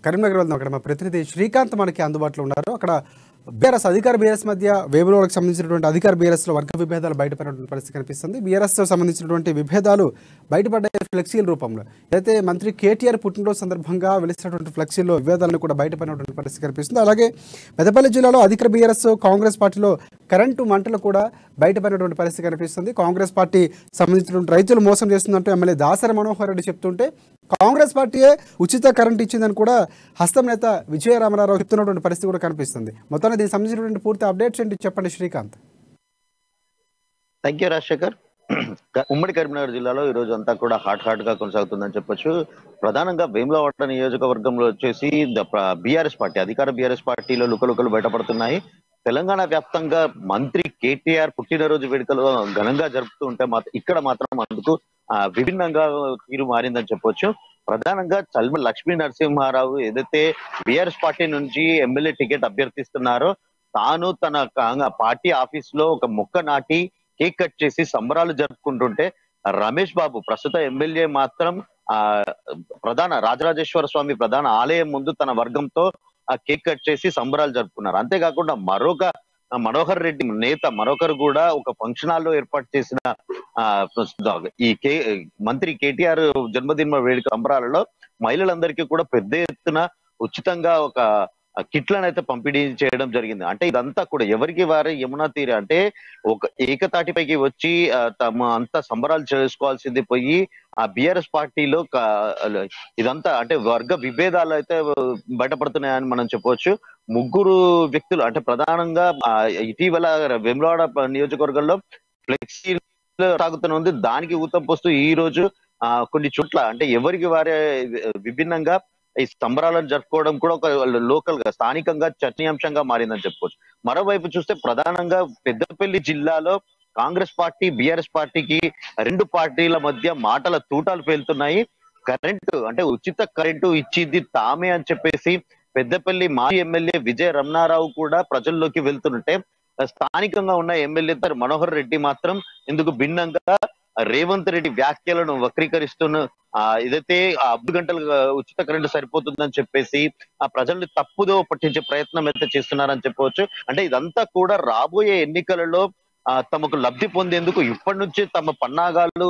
కరీంనగర్ వెళ్దాం. అక్కడ మా ప్రతినిధి శ్రీకాంత్ మనకి అందుబాటులో ఉన్నారు. అక్కడ బీఆర్ఎస్ అధికార బీఆర్ఎస్ మధ్య వేములవాడకు సంబంధించినటువంటి అధికార బీఆర్ఎస్లో వర్గ విభేదాలు బయటపడినటువంటి పరిస్థితి కనిపిస్తుంది. బీఆర్ఎస్తో సంబంధించినటువంటి విభేదాలు బయటపడ్డాయి ఫ్లెక్సీల రూపంలో. అయితే మంత్రి కేటీఆర్ పుట్టినరోజు సందర్భంగా వెలిసినటువంటి ఫ్లెక్సీల్లో విభేదాలను కూడా బయటపడినటువంటి పరిస్థితి కనిపిస్తుంది. అలాగే పెద్దపల్లి జిల్లాలో అధికార బీఆర్ఎస్ కాంగ్రెస్ పార్టీలో కరెంటు మంటలు కూడా బయటపడినటువంటి పరిస్థితి కనిపిస్తుంది. కాంగ్రెస్ పార్టీ సంబంధించినటువంటి రైతులు మోసం చేస్తుందంటూ ఎమ్మెల్యే దాసరి మనోహర్ రెడ్డి చెప్తుంటే, కాంగ్రెస్ పార్టీయే ఉచిత కరెంట్ ఇచ్చిందని కూడా హస్తం నేత విజయరామరావు చెప్తున్నటువంటి పరిస్థితి కూడా కనిపిస్తుంది. మొత్తాన్ని దీనికి సంబంధించినటువంటి పూర్తి అప్డేట్స్ ఏంటి చెప్పండి శ్రీకాంత్. Thank you Rajasekhar. ఉమ్మడి కరీంనగర్ జిల్లాలో ఈ రోజు అంతా కూడా హాట్ గా కొనసాగుతుందని చెప్పొచ్చు. ప్రధానంగా వేములవాడ నియోజకవర్గంలో వచ్చేసి బీఆర్ఎస్ పార్టీ అధికార బీఆర్ఎస్ పార్టీలో లుకలుకలు బయటపడుతున్నాయి. తెలంగాణ వ్యాప్తంగా మంత్రి కేటీఆర్ పుట్టినరోజు వేడుకలు ఘనంగా జరుపుతూ ఉంటే ఇక్కడ మాత్రం అందుకు విభిన్నంగా తీరు మారిందని చెప్పొచ్చు. ప్రధానంగా చల్మ లక్ష్మీ నరసింహారావు ఏదైతే బీఆర్ఎస్ పార్టీ నుంచి ఎమ్మెల్యే టికెట్ అభ్యర్థిస్తున్నారో తాను తన పార్టీ ఆఫీస్ లో ఒక మొక్క నాటి కేక్ కట్ చేసి సంబరాలు జరుపుకుంటుంటే, రమేష్ బాబు ప్రస్తుత ఎమ్మెల్యే మాత్రం ప్రధాన రాజరాజేశ్వర స్వామి ప్రధాన ఆలయం ముందు తన వర్గంతో కేక్ కట్ చేసి సంబరాలు జరుపుకున్నారు. అంతేకాకుండా మరొక మనోహర్ రెడ్డి నేత మరొకరు కూడా ఒక ఫంక్షన్ హాల్లో ఏర్పాటు చేసిన ఈ మంత్రి కేటీఆర్ జన్మదిన వేడుక సంబరాలలో మహిళలందరికీ కూడా పెద్ద ఎత్తున ఉచితంగా ఒక కిట్లను అయితే పంపిణీ చేయడం జరిగింది. అంటే ఇదంతా కూడా ఎవరికి వారే యమునా తీరే అంటే ఒక ఏకతాటిపైకి వచ్చి తమ అంతా సంబరాలు చేసుకోవాల్సింది పోయి ఆ బీఆర్ఎస్ పార్టీలో ఇదంతా అంటే వర్గ విభేదాలు అయితే బయటపడుతున్నాయని మనం చెప్పవచ్చు. ముగ్గురు వ్యక్తులు అంటే ప్రధానంగా ఇటీవల వేములవాడ నియోజకవర్గంలో ఫ్లెక్సీ సాగుతూనే ఉంది. దానికి ఊతం పోస్తూ ఈ రోజు కొన్ని చోట్ల అంటే ఎవరికి వారే విభిన్నంగా ఈ సంబరాలను జరుపుకోవడం కూడా ఒక లోకల్ గా స్థానికంగా చర్చనీయాంశంగా మారిందని చెప్పుకోవచ్చు. మరోవైపు చూస్తే ప్రధానంగా పెద్దపల్లి జిల్లాలో కాంగ్రెస్ పార్టీ బీఆర్ఎస్ పార్టీకి రెండు పార్టీల మధ్య మాటల తూటాలు పేలుతున్నాయి. కరెంటు అంటే ఉచిత కరెంటు ఇచ్చింది తామే అని చెప్పేసి పెద్దపల్లి మాజీ ఎమ్మెల్యే విజయ రమణారావు కూడా ప్రజల్లోకి వెళ్తుంటే, స్థానికంగా ఉన్న ఎమ్మెల్యే మనోహర్ రెడ్డి మాత్రం ఇందుకు భిన్నంగా రేవంత్ రెడ్డి వ్యాఖ్యలను వక్రీకరిస్తున్న ఏదైతే 5 గంటలు ఉచిత కరెంటు సరిపోతుందని చెప్పేసి ఆ ప్రజల్ని తప్పుదో పట్టించే ప్రయత్నం అయితే చేస్తున్నారని చెప్పవచ్చు. అంటే ఇదంతా కూడా రాబోయే ఎన్నికలలో తమకు లబ్ధి పొందేందుకు ఇప్పటి నుంచి తమ పన్నాగాలు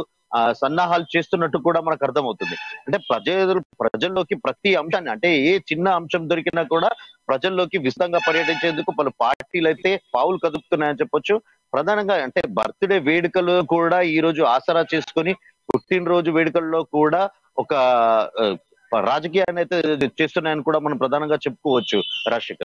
సన్నాహాలు చేస్తున్నట్టు కూడా మనకు అర్థమవుతుంది. అంటే ప్రజల్లోకి ప్రతి అంశాన్ని అంటే ఏ చిన్న అంశం దొరికినా కూడా ప్రజల్లోకి విస్తృతంగా పర్యటించేందుకు పలు పార్టీలు అయితే పావులు కదుపుతున్నాయని చెప్పొచ్చు. ప్రధానంగా అంటే బర్త్డే వేడుకలు కూడా ఈ రోజు ఆసరా చేసుకొని పుట్టినరోజు వేడుకల్లో కూడా ఒక రాజకీయాన్ని అయితే చేస్తున్నాయని కూడా మనం ప్రధానంగా చెప్పుకోవచ్చు రాజశేఖర్.